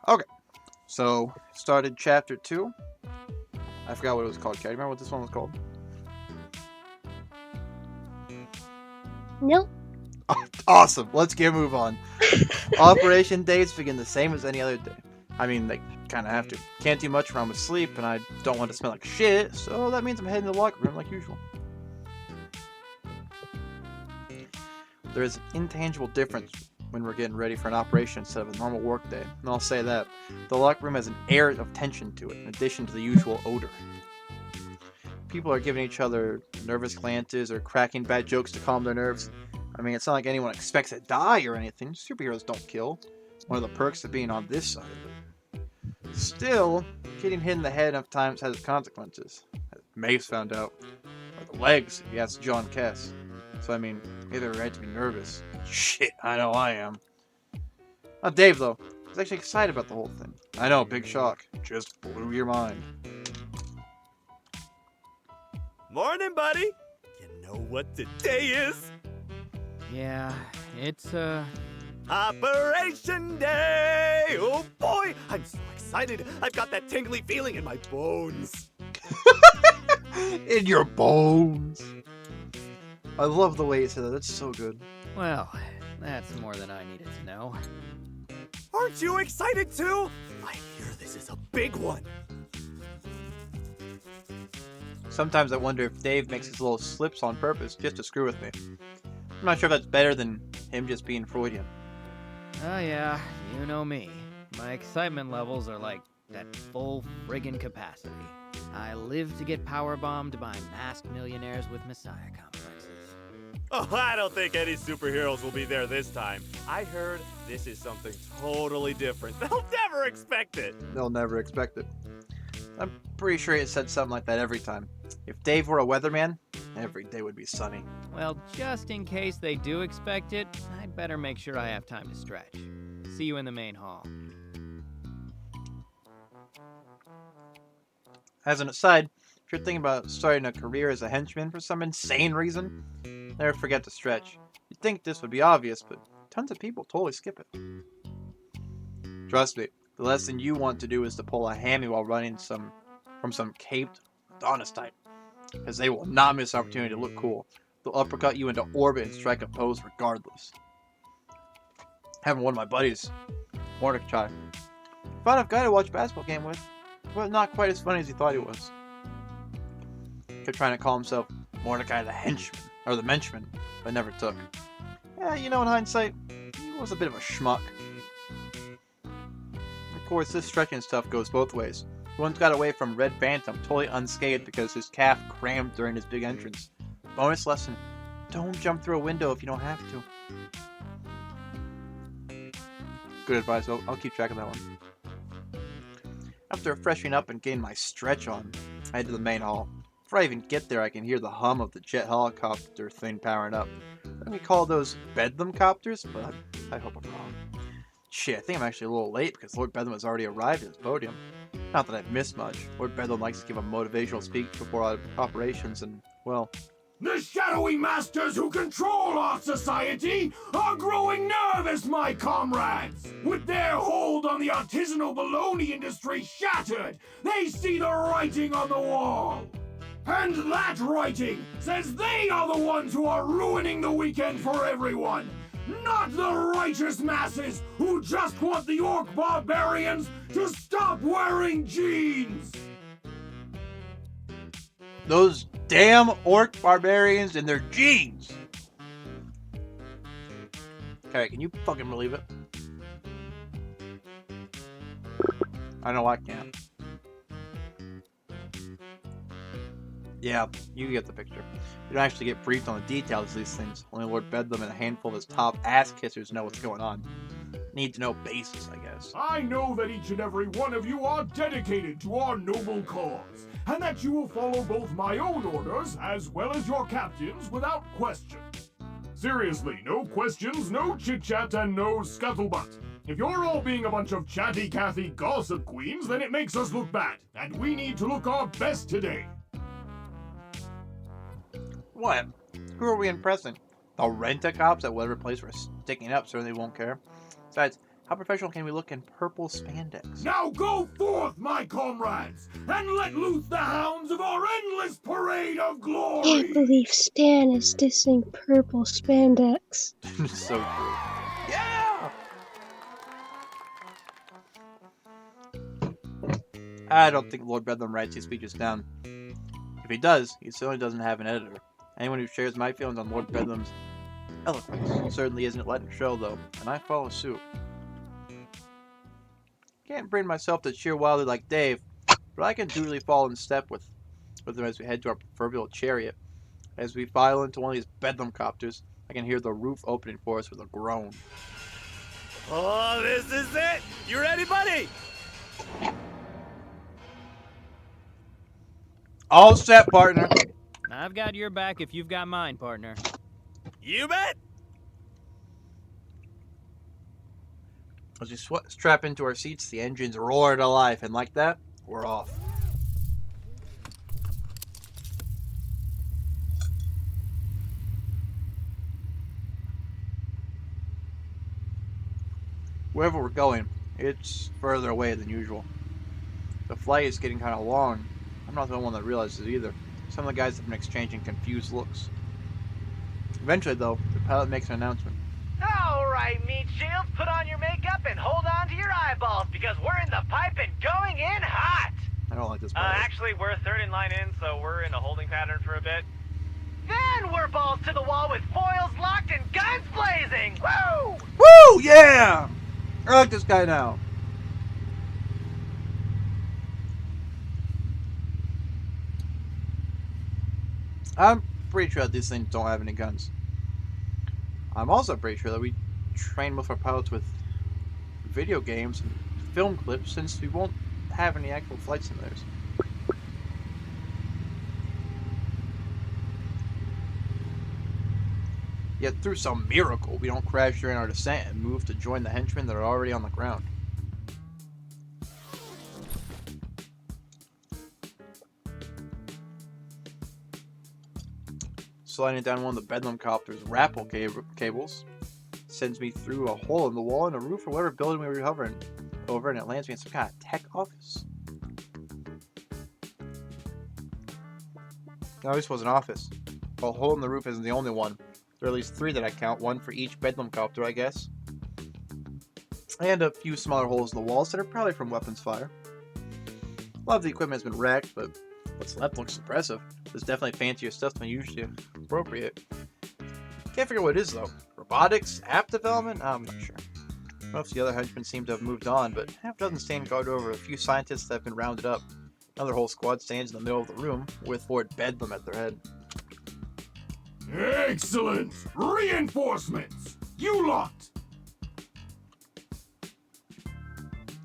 Okay, so started chapter 2. I forgot what it was called. Can you remember what this one was called? Nope. Awesome. Let's get a move on. Operation days begin the same as any other day. I mean, they kind of have to. Can't do much when I'm asleep, and I don't want to smell like shit, so that means I'm heading to the locker room like usual. There is an intangible difference when we're getting ready for an operation instead of a normal work day, and I'll say that. The locker room has an air of tension to it, in addition to the usual odor. People are giving each other nervous glances or cracking bad jokes to calm their nerves. I mean, it's not like anyone expects to die or anything. Superheroes don't kill. One of the perks of being on this side of it. Still, getting hit in the head enough times has consequences. As Mace found out. Or the legs, if you ask John Kess. So, I mean, either right to be nervous. Shit, I know I am. Not Dave, though. He's actually excited about the whole thing. I know, big shock. Just blew your mind. Morning, buddy. You know what today is? Yeah, it's, Operation Day! Oh boy, I'm so excited. I've got that tingly feeling in my bones. In your bones. I love the way you said that. That's so good. well, that's more than I needed to know. Aren't you excited too? I hear this is a big one. Sometimes I wonder if Dave makes his little slips on purpose just to screw with me. I'm not sure if that's better than him just being Freudian. Oh yeah, you know me. My excitement levels are like at full friggin' capacity. I live to get powerbombed by masked millionaires with messiah complexes. Oh, I don't think any superheroes will be there this time. I heard this is something totally different. They'll never expect it. They'll never expect it. I'm pretty sure he said something like that every time. If Dave were a weatherman, every day would be sunny. Well, just in case they do expect it, I'd better make sure I have time to stretch. See you in the main hall. As an aside, if you're thinking about starting a career as a henchman for some insane reason, never forget to stretch. You'd think this would be obvious, but tons of people totally skip it. Trust me, the last thing you want to do is to pull a hammy while running from some caped Adonis type, because they will not miss opportunity to look cool. They'll uppercut you into orbit and strike a pose regardless. Having one of my buddies, Mordecai, fun enough guy to watch a basketball game with, but not quite as funny as he thought he was. Kept trying to call himself Mordecai the Henchman, or the Menschman, but never took. Yeah, you know, in hindsight, he was a bit of a schmuck. Of course, this stretching stuff goes both ways. He once got away from Red Phantom totally unscathed because his calf crammed during his big entrance. Bonus lesson, don't jump through a window if you don't have to. Good advice, I'll keep track of that one. After freshening up and getting my stretch on, I head to the main hall. Before I even get there, I can hear the hum of the jet helicopter thing powering up. Let me call those Bedlam copters, but I hope I'm wrong. Shit, I think I'm actually a little late because Lord Bedlam has already arrived at his podium. Not that I've missed much. Lord Bedlam likes to give a motivational speech before operations and, well... The shadowy masters who control our society are growing nervous, my comrades! With their hold on the artisanal baloney industry shattered, they see the writing on the wall! And that writing says they are the ones who are ruining the weekend for everyone! Not the righteous masses who just want the orc barbarians to stop wearing jeans! Those damn orc barbarians and their jeans! Okay, can you fucking believe it? I know I can't. Yeah, you get the picture. You don't actually get briefed on the details of these things. Only Lord Bedlam and a handful of his top ass kissers know what's going on. Need to know basis, I guess. I know that each and every one of you are dedicated to our noble cause, and that you will follow both my own orders as well as your captain's without question. Seriously, no questions, no chit-chat, and no scuttlebutt. If you're all being a bunch of chatty-Cathy gossip queens, then it makes us look bad, and we need to look our best today. What? Who are we impressing? The rent-a-cops at whatever place we're sticking up certainly won't care. Besides, How professional can we look in purple spandex? Now go forth, my comrades, and let loose the hounds of our endless parade of glory! Can't believe Stan is dissing purple spandex. So true. Yeah! I don't think Lord Bedlam writes these speeches down. If he does, he certainly doesn't have an editor. Anyone who shares my feelings on Lord Bedlam's eloquence certainly isn't letting show, though, and I follow suit. Can't bring myself to cheer wildly like Dave, but I can dutifully fall in step with him as we head to our proverbial chariot. As we file into one of these Bedlam copters, I can hear the roof opening for us with a groan. Oh, this is it! You ready, buddy? All set, partner. I've got your back if you've got mine, partner. You bet! As we strap into our seats, the engines roar to life, and like that, we're off. Wherever we're going, it's further away than usual. The flight is getting kind of long. I'm not the only one that realizes it either. Some of the guys have been exchanging confused looks. Eventually, though, the pilot makes an announcement. Alright, meat shields, put on your makeup and hold on to your eyeballs because we're in the pipe and going in hot! I don't like this part. Actually, we're third in line in, so we're in a holding pattern for a bit. Then we're balls to the wall with foils locked and guns blazing! Woo! Woo! Yeah! I like this guy now. I'm pretty sure that these things don't have any guns. I'm also pretty sure that we train most of our pilots with video games and film clips since we won't have any actual flight simulators. Yet through some miracle, we don't crash during our descent and move to join the henchmen that are already on the ground. Sliding down one of the Bedlam copter's rappel cables sends me through a hole in the wall in a roof or whatever building we were hovering over, and it lands me in some kind of tech office. No, this was an office. Well, a hole in the roof isn't the only one. There are at least 3 that I count, one for each Bedlam copter, I guess. And a few smaller holes in the walls that are probably from weapons fire. A lot of the equipment has been wrecked, but what's left looks impressive. There's definitely fancier stuff than usually appropriate. Can't figure out what it is, though. Robotics? App development? I'm not sure. Most of the other henchmen seem to have moved on, but half a dozen stand guard over a few scientists that have been rounded up. Another whole squad stands in the middle of the room, with Lord Bedlam at their head. Excellent! Reinforcements! You lot!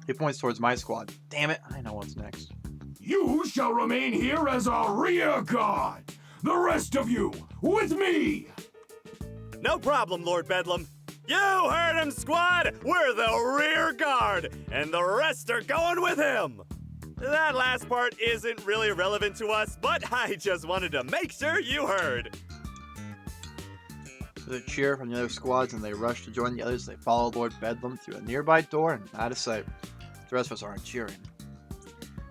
He points towards my squad. Damn it, I know what's next. You shall remain here as our rear guard! The rest of you, with me! No problem, Lord Bedlam. You heard him, squad! We're the rear guard, and the rest are going with him! That last part isn't really relevant to us, but I just wanted to make sure you heard. There's a cheer from the other squads, and they rush to join the others. They follow Lord Bedlam through a nearby door and out of sight. The rest of us aren't cheering.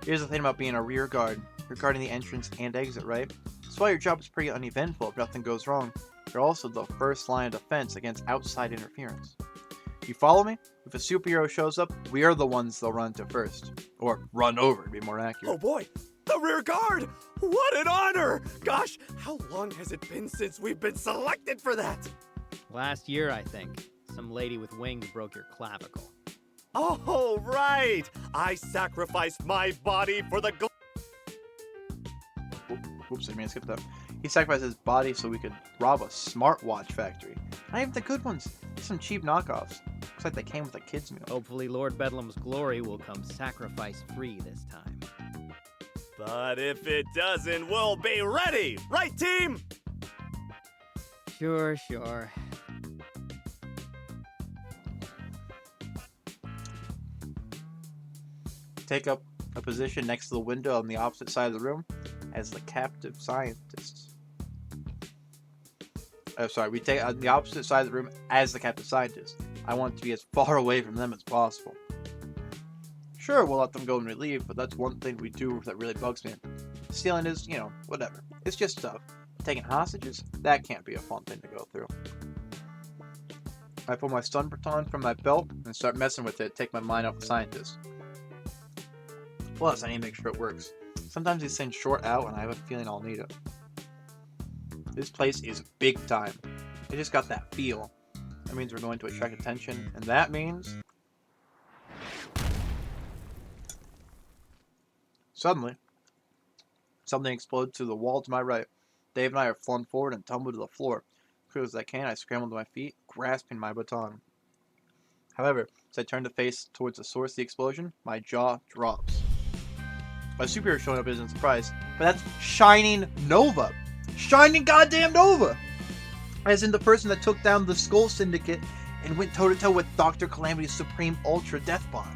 Here's the thing about being a rear guard. You're guarding the entrance and exit, right? That's why your job is pretty uneventful if nothing goes wrong. You're also the first line of defense against outside interference. You follow me? If a superhero shows up, we are the ones they'll run to first. Or run over, to be more accurate. Oh boy, the rear guard! What an honor! Gosh, how long has it been since we've been selected for that? Last year, I think. Some lady with wings broke your clavicle. Oh, right! I sacrificed my body for the Oops, I mean, I skipped that. He sacrificed his body so we could rob a smartwatch factory. Not even the good ones. Just some cheap knockoffs. Looks like they came with a kid's meal. Hopefully Lord Bedlam's glory will come sacrifice-free this time. But if it doesn't, we'll be ready! Right, team? Sure, sure. Take up a position next to the window on the opposite side of the room as the captive scientists. We take on the opposite side of the room as the captive scientist. I want to be as far away from them as possible. Sure, we'll let them go and relieve, but that's one thing we do that really bugs me. Stealing is, whatever. It's just stuff. Taking hostages? That can't be a fun thing to go through. I pull my stun baton from my belt and start messing with it, take my mind off the scientist. Plus, I need to make sure it works. Sometimes these things short out and I have a feeling I'll need it. This place is big time. It just got that feel. That means we're going to attract attention, and that means... Suddenly, something explodes through the wall to my right. Dave and I are flung forward and tumble to the floor. Quick as I can, I scramble to my feet, grasping my baton. However, as I turn to face towards the source of the explosion, my jaw drops. My superhero showing up isn't a surprise, but that's Shining Nova! Shining goddamn Nova! As in the person that took down the Skull Syndicate and went toe-to-toe with Dr. Calamity's Supreme Ultra Death Bot.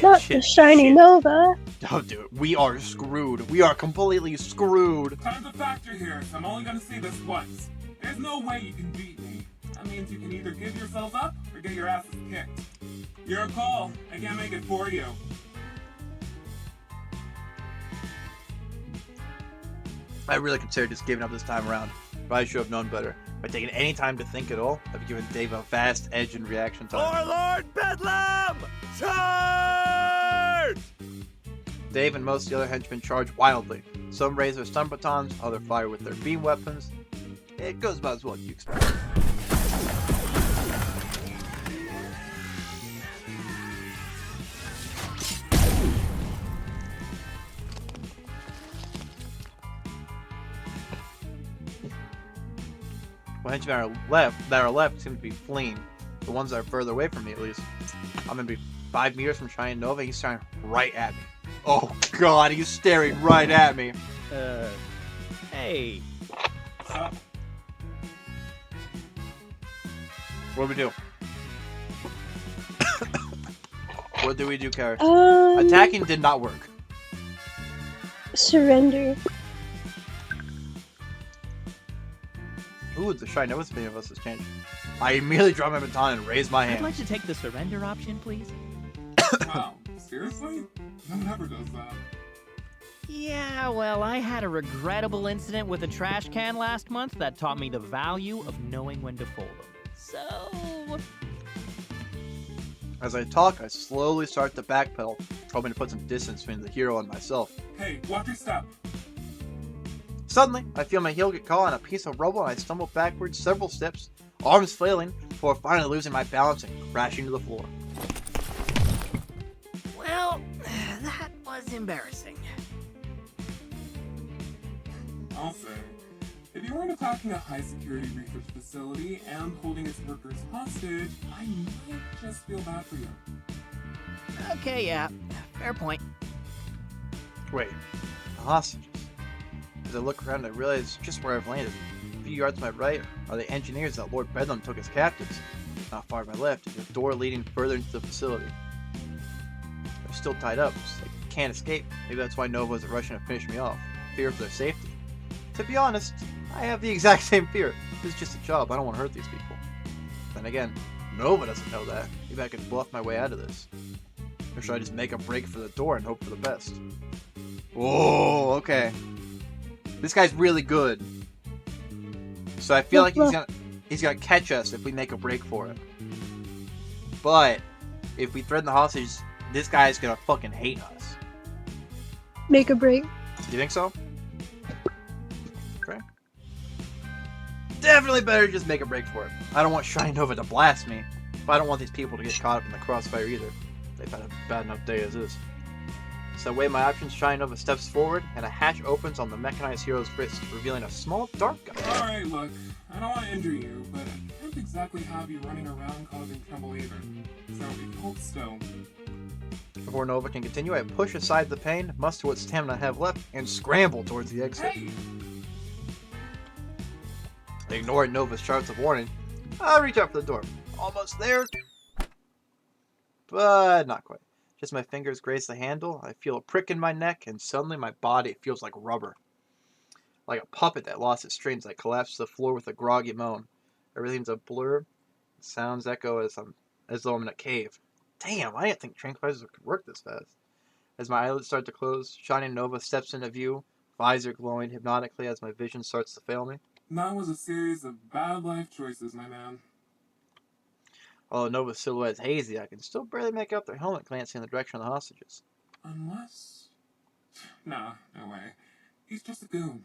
Not the shiny Nova. Oh, dude, we are screwed. We are completely screwed. Time's a factor here, so I'm only gonna say this once. There's no way you can beat me. That means you can either give yourselves up or get your asses kicked. Your call. I can't make it for you. I really considered just giving up this time around, but I should have known better. By taking any time to think at all, I've given Dave a vast edge in reaction time. For Lord Bedlam! Charge! Dave and most of the other henchmen charge wildly. Some raise their stun batons, others fire with their beam weapons. It goes about as well as you expect. The henchmen that are left seem to be fleeing. The ones that are further away from me, at least. I'm gonna be 5 meters from Shining Nova. He's staring right at me. Oh God, he's staring right at me. Hey. What do we do? What do we do, Kara? Um, Attacking did not work. Surrender. Ooh, the Shining Nova's opinion of us has changed. I immediately drop my baton and raise my I'd hand. like to take the surrender option, please. Wow, seriously? No one ever does that. Yeah, well, I had a regrettable incident with a trash can last month that taught me the value of knowing when to fold them. So... As I talk, I slowly start to backpedal, hoping to put some distance between the hero and myself. Hey, watch your step. Suddenly, I feel my heel get caught on a piece of rubble and I stumble backwards several steps, arms flailing, before finally losing my balance and crashing to the floor. Well, that was embarrassing. I'll say, if you weren't attacking a high-security research facility and holding its workers hostage, I might just feel bad for you. Okay, yeah, fair point. Wait, the hostages. As I look around, I realize just where I've landed. A few yards to my right are the engineers that Lord Bedlam took as captives. Not far to my left is a door leading further into the facility. They're still tied up, so they can't escape. Maybe that's why Nova isn't rushing to finish me off. Fear for their safety. To be honest, I have the exact same fear. This is just a job. I don't want to hurt these people. Then again, Nova doesn't know that. Maybe I could bluff my way out of this. Or should I just make a break for the door and hope for the best? Whoa, okay. This guy's really good. So I feel like he's gonna catch us if we make a break for it. But if we threaten the hostages, this guy's gonna fucking hate us. Make a break. Do you think so? Okay. Definitely better just make a break for it. I don't want Shining Nova to blast me, but I don't want these people to get caught up in the crossfire either. They've had a bad enough day as is. So I weigh my options, Shining Nova steps forward, and a hatch opens on the mechanized hero's wrist, revealing a small dark guy. Alright, look, I don't want to injure you, but I can't exactly have you running around causing trouble either. So if you hold still. Before Nova can continue, I push aside the pain, muster what stamina I have left, and scramble towards the exit. Hey! Ignoring Nova's shouts of warning, I reach out for the door. Almost there, but not quite. Just my fingers graze the handle, I feel a prick in my neck, and suddenly my body feels like rubber. Like a puppet that lost its strings, I collapse to the floor with a groggy moan. Everything's a blur. Sounds echo as though I'm in a cave. Damn, I didn't think tranquilizers could work this fast. As my eyelids start to close, Shining Nova steps into view, visor glowing hypnotically as my vision starts to fail me. That was a series of bad life choices, my man. Although Nova's silhouette is hazy, I can still barely make out their helmet glancing in the direction of the hostages. Unless... Nah, no way. He's just a goon.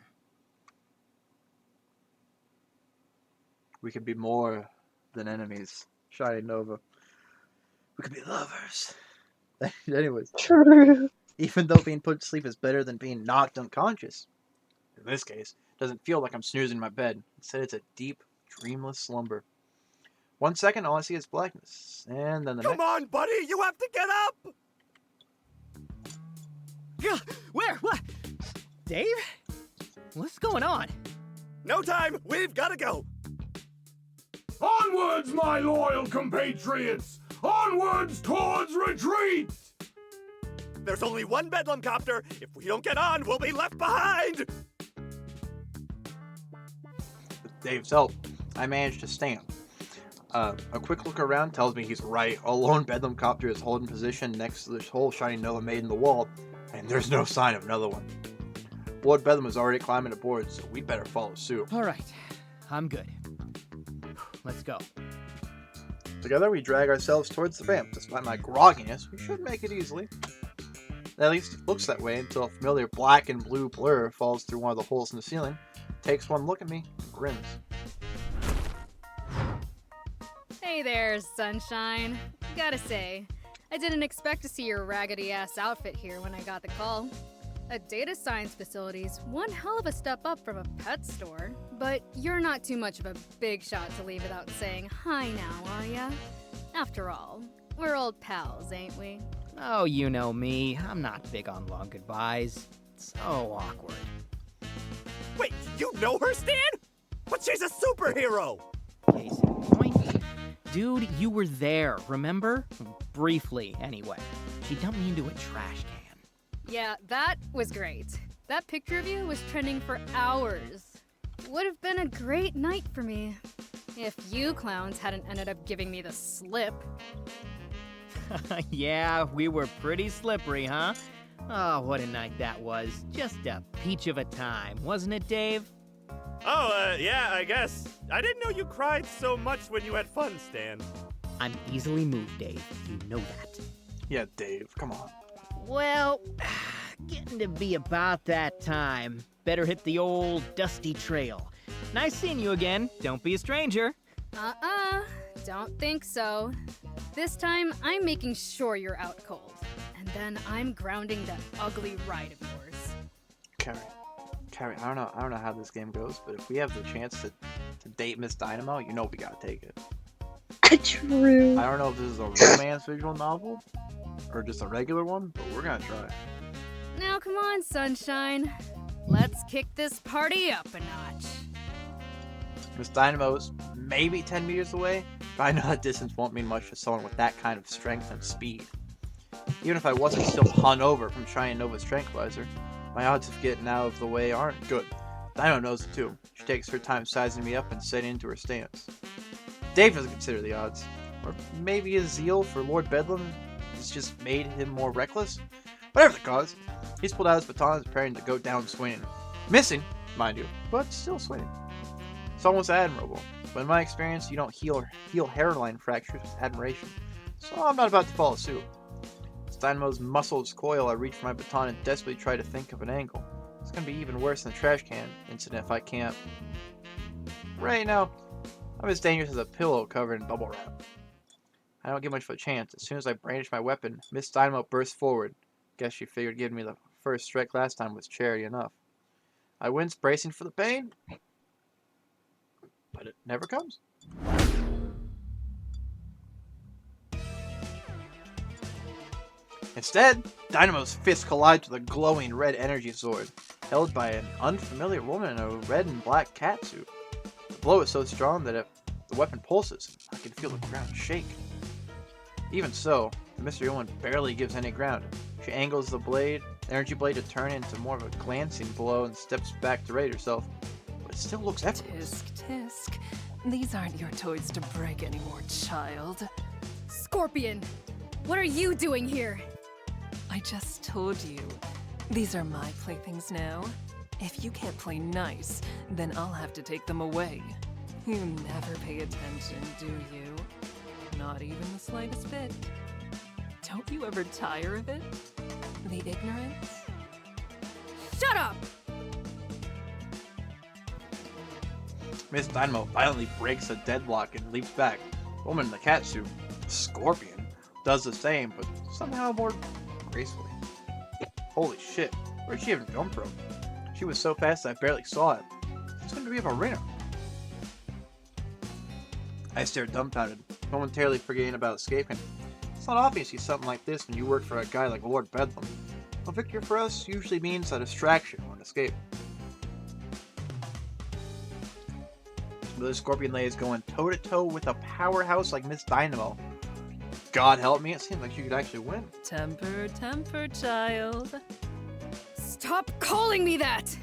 We could be more than enemies, Shining Nova. We could be lovers. Anyways, True. even though being put to sleep is better than being knocked unconscious, in this case, it doesn't feel like I'm snoozing in my bed. Instead, it's a deep, dreamless slumber. 1 second, all I see is blackness, and then the Come next... on, buddy, you have to get up! Where? What? Dave? What's going on? No time, we've gotta go! Onwards, my loyal compatriots! Onwards towards retreat! There's only one Bedlam copter. If we don't get on, we'll be left behind! With Dave's help, I managed to stand. A quick look around tells me he's right. A lone Bedlam copter is holding position next to this hole Shining Nova made in the wall, and there's no sign of another one. Lord Bedlam is already climbing aboard, so we better follow suit. All right, I'm good. Let's go. Together, we drag ourselves towards the ramp. Despite my grogginess, we should make it easily. At least it looks that way until a familiar black and blue blur falls through one of the holes in the ceiling, takes one look at me, and grins. Hey there, Sunshine. Gotta say, I didn't expect to see your raggedy-ass outfit here when I got the call. A data science facility's one hell of a step up from a pet store, but you're not too much of a big shot to leave without saying hi now, are ya? After all, we're old pals, ain't we? Oh, you know me. I'm not big on long goodbyes. So awkward. Wait, you know her, Stan? But she's a superhero! Case in point. Dude, you were there, remember? Briefly, anyway. She dumped me into a trash can. Yeah, that was great. That picture of you was trending for hours. Would have been a great night for me. If you clowns hadn't ended up giving me the slip. Yeah, we were pretty slippery, huh? Oh, what a night that was. Just a peach of a time, wasn't it, Dave? Oh, yeah, I guess. I didn't know you cried so much when you had fun, Stan. I'm easily moved, Dave. You know that. Yeah, Dave, come on. Well, getting to be about that time. Better hit the old dusty trail. Nice seeing you again. Don't be a stranger. Don't think so. This time, I'm making sure you're out cold. And then I'm grounding that ugly ride of yours. Carrie, I don't know how this game goes, but if we have the chance to date Miss Dynamo, you know we gotta take it. True. I don't know if this is a romance visual novel or just a regular one, but we're gonna try. Now come on, Sunshine. Let's kick this party up a notch. Miss Dynamo's maybe 10 meters away, but I know that distance won't mean much to someone with that kind of strength and speed. Even if I wasn't still hung over from Shining Nova's tranquilizer, my odds of getting out of the way aren't good. Dino knows it too. She takes her time sizing me up and setting into her stance. Dave doesn't consider the odds. Or maybe his zeal for Lord Bedlam has just made him more reckless? Whatever the cause, he's pulled out his baton and is preparing to go down swinging. Missing, mind you, but still swinging. It's almost admirable, but in my experience, you don't heal hairline fractures with admiration, so I'm not about to follow suit. As Dynamo's muscles coil, I reach for my baton and desperately try to think of an angle. It's gonna be even worse than the trash can incident if I can't. Right now, I'm as dangerous as a pillow covered in bubble wrap. I don't get much of a chance. As soon as I brandish my weapon, Miss Dynamo bursts forward. Guess she figured giving me the first strike last time was charity enough. I wince, bracing for the pain, but it never comes. Instead, Dynamo's fists collide with a glowing red energy sword, held by an unfamiliar woman in a red and black catsuit. The blow is so strong that if the weapon pulses, I can feel the ground shake. Even so, the mystery woman barely gives any ground. She angles the energy blade to turn into more of a glancing blow and steps back to ready herself, but it still looks effortless. Tisk, tisk. These aren't your toys to break anymore, child. Scorpion, what are you doing here? I just told you. These are my playthings now. If you can't play nice, then I'll have to take them away. You never pay attention, do you? Not even the slightest bit. Don't you ever tire of it? The ignorance? Shut up! Miss Dynamo violently breaks a deadlock and leaps back. The woman in the cat suit, Scorpion, does the same, but somehow more gracefully. Holy shit, where'd she even come from? She was so fast I barely saw it. She's going to be a ballerina. I stared dumbfounded, momentarily forgetting about escaping. It's not often you see something like this when you work for a guy like Lord Bedlam. A victory for us usually means a distraction or an escape. The Scorpion Lady is going toe-to-toe with a powerhouse like Miss Dynamo. God help me, it seems like she could actually win. Temper, temper, child. Stop calling me that!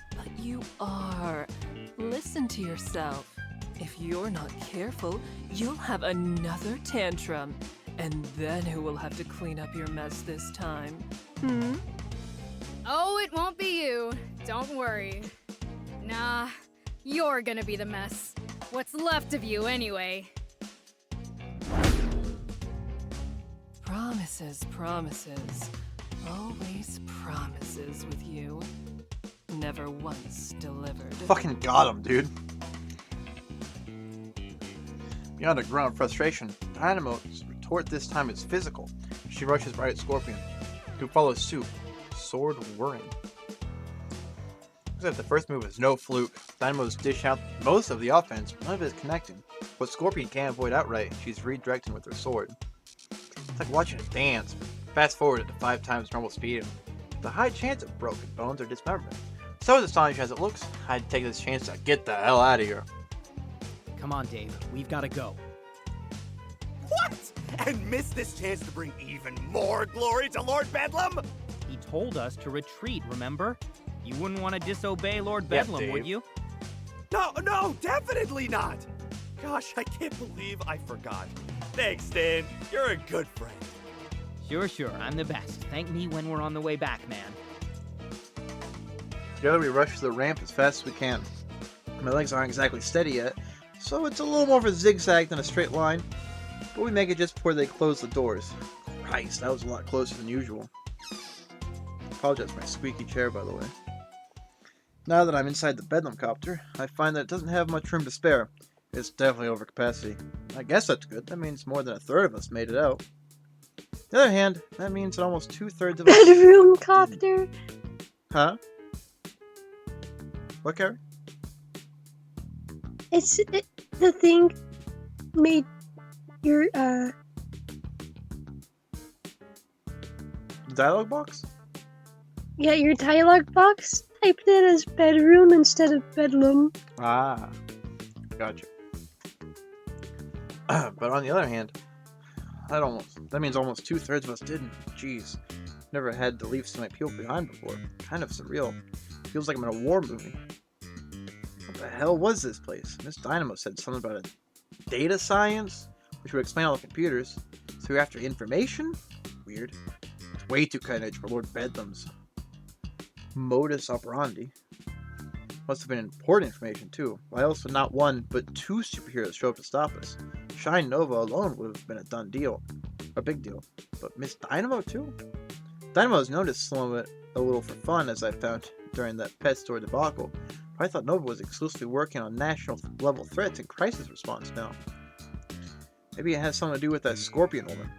But you are. Listen to yourself. If you're not careful, you'll have another tantrum. And then who will have to clean up your mess this time? Oh, it won't be you. Don't worry. Nah, you're gonna be the mess. What's left of you, anyway. Promises, promises. Always promises with you. Never once delivered. Fucking got him, dude. Beyond a grunt of frustration, Dynamo's retort this time is physical. She rushes right at Scorpion, who follows suit, sword whirring. Except the first move is no fluke. Dynamo's dish out most of the offense, but none of it is connecting. What Scorpion can't avoid outright, she's redirecting with her sword. It's like watching a dance, but fast forward it to 5 times normal speed, and the high chance of broken bones or dismemberment. So as astonishing as it looks, I'd take this chance to get the hell out of here. Come on, Dave. We've got to go. What? And miss this chance to bring even more glory to Lord Bedlam? He told us to retreat, remember? You wouldn't want to disobey Lord Yeah, Bedlam, Dave. would you? No, definitely not. Gosh, I can't believe I forgot. Thanks, Dan. You're a good friend. Sure. I'm the best. Thank me when we're on the way back, man. Together we rush to the ramp as fast as we can. My legs aren't exactly steady yet, so it's a little more of a zigzag than a straight line, but we make it just before they close the doors. Christ, that was a lot closer than usual. Apologize for my squeaky chair, by the way. Now that I'm inside the Bedlam copter, I find that it doesn't have much room to spare. It's definitely over capacity. I guess that's good. That means more than a third of us made it out. On the other hand, that means that almost 2/3 of us... Bedroom copter. Huh? What, Carrie? The thing made your Dialogue box? yeah, your dialogue box typed it as bedroom instead of bedlam. Ah, gotcha. But on the other hand, that means almost 2/3 of us didn't. Jeez, never had to leave so many people behind before. Kind of surreal. Feels like I'm in a war movie. What the hell was this place? Miss Dynamo said something about a data science, which would explain all the computers. So you're after information? Weird. It's way too cutting edge for Lord Bedlam's modus operandi. Must have been important information too. Why else would not one, but 2 superheroes show up to stop us? Shine Nova alone would have been a done deal. A big deal. But Miss Dynamo too? Dynamo has noticed some of it a little for fun, as I found during that pet store debacle. But I thought Nova was exclusively working on national level threats and crisis response now. Maybe it has something to do with that Scorpion woman.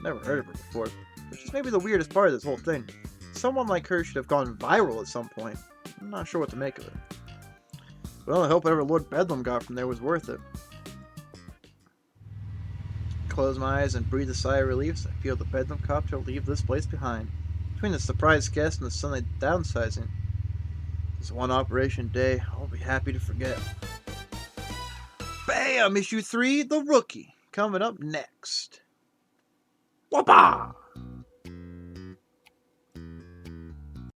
Never heard of her before. Which is maybe the weirdest part of this whole thing. Someone like her should have gone viral at some point. I'm not sure what to make of it. Well, I hope whatever Lord Bedlam got from there was worth it. Close my eyes and breathe a sigh of relief as I feel the Bedlam copter leave this place behind. Between the surprise guest and the suddenly downsizing, this one operation day I'll be happy to forget. Bam! Issue 3, The Rookie, coming up next. Whoopah!